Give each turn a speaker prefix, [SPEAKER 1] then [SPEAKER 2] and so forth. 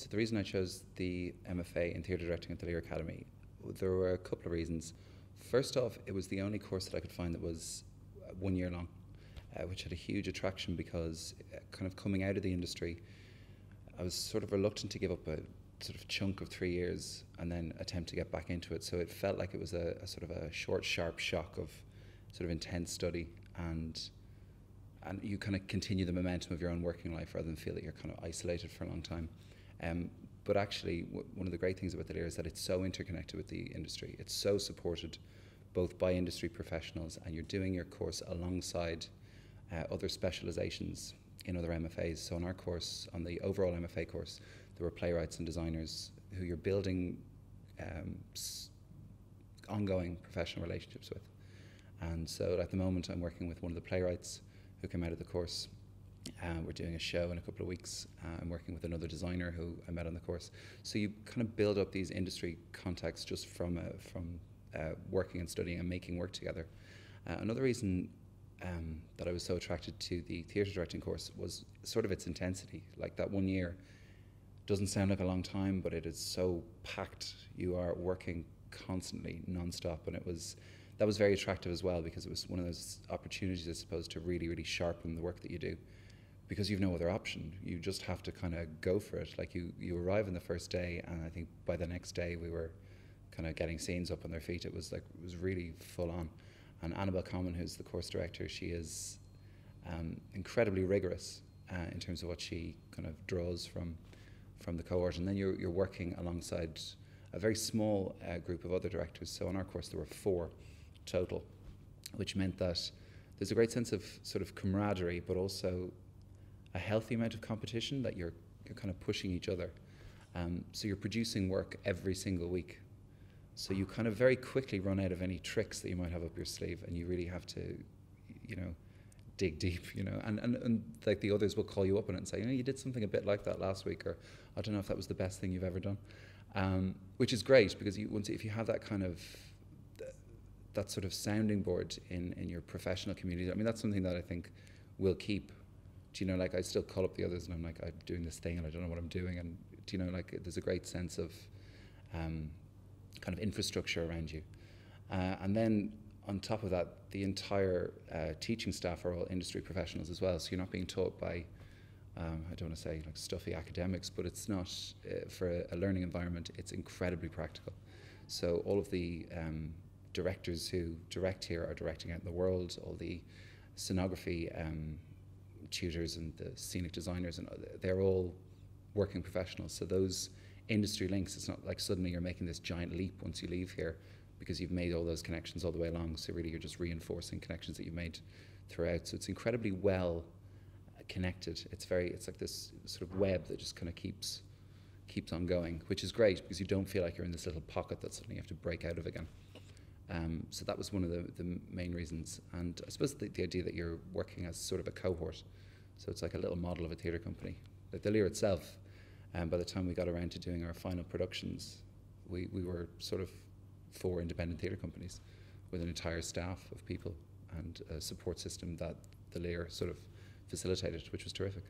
[SPEAKER 1] So the reason I chose the MFA in Theatre Directing at the Lear Academy, there were a couple of reasons. First off, it was the only course that I could find that was 1 year long, which had a huge attraction because kind of coming out of the industry, I was sort of reluctant to give up a sort of chunk of 3 years and then attempt to get back into it. So it felt like it was a sort of a short, sharp shock of sort of intense study, and you kind of continue the momentum of your own working life rather than feel that you're kind of isolated for a long time. But actually, one of the great things about the Lear is that it's so interconnected with the industry. It's so supported both by industry professionals, and you're doing your course alongside other specializations in other MFAs. So on our course, on the overall MFA course, there were playwrights and designers who you're building ongoing professional relationships with. And so at the moment, I'm working with one of the playwrights who came out of the course. We're doing a show in a couple of weeks. I'm working with another designer who I met on the course. So you kind of build up these industry contacts just from working and studying and making work together. Another reason that I was so attracted to the theatre directing course was sort of its intensity. Like that 1 year doesn't sound like a long time, but it is so packed. You are working constantly, non-stop, and that was very attractive as well, because it was one of those opportunities, I suppose, to really, really sharpen the work that you do, because you've no other option. You just have to kind of go for it. Like you arrive on the first day, and I think by the next day we were kind of getting scenes up on their feet. It was really full on. And Annabelle Common, who's the course director, she is incredibly rigorous in terms of what she kind of draws from the cohort. And then you're working alongside a very small group of other directors. So on our course there were 4 total, which meant that there's a great sense of sort of camaraderie, but also a healthy amount of competition, that you're kind of pushing each other. So you're producing work every single week. So you kind of very quickly run out of any tricks that you might have up your sleeve, and you really have to, dig deep, and like the others will call you up on it and say, you did something a bit like that last week, or I don't know if that was the best thing you've ever done, which is great, because if you have that kind of that sort of sounding board in your professional community, I mean, that's something that I think will keep. Like I still call up the others and I'm like, I'm doing this thing and I don't know what I'm doing, and there's a great sense of kind of infrastructure around you. And then on top of that, the entire teaching staff are all industry professionals as well, so you're not being taught by, I don't want to say like stuffy academics, but it's not, for a learning environment, it's incredibly practical. So all of the directors who direct here are directing out in the world. All the scenography tutors and the scenic designers, and they're all working professionals. So those industry links, it's not like suddenly you're making this giant leap once you leave here, because you've made all those connections all the way along. So really you're just reinforcing connections that you've made throughout. So it's incredibly well connected. It's like this sort of web that just kind of keeps on going, which is great, because you don't feel like you're in this little pocket that suddenly you have to break out of again. So that was one of the main reasons. And I suppose the idea that you're working as sort of a cohort, so it's like a little model of a theatre company. Like the Lear itself, by the time we got around to doing our final productions, we were sort of 4 independent theatre companies with an entire staff of people and a support system that the Lear sort of facilitated, which was terrific.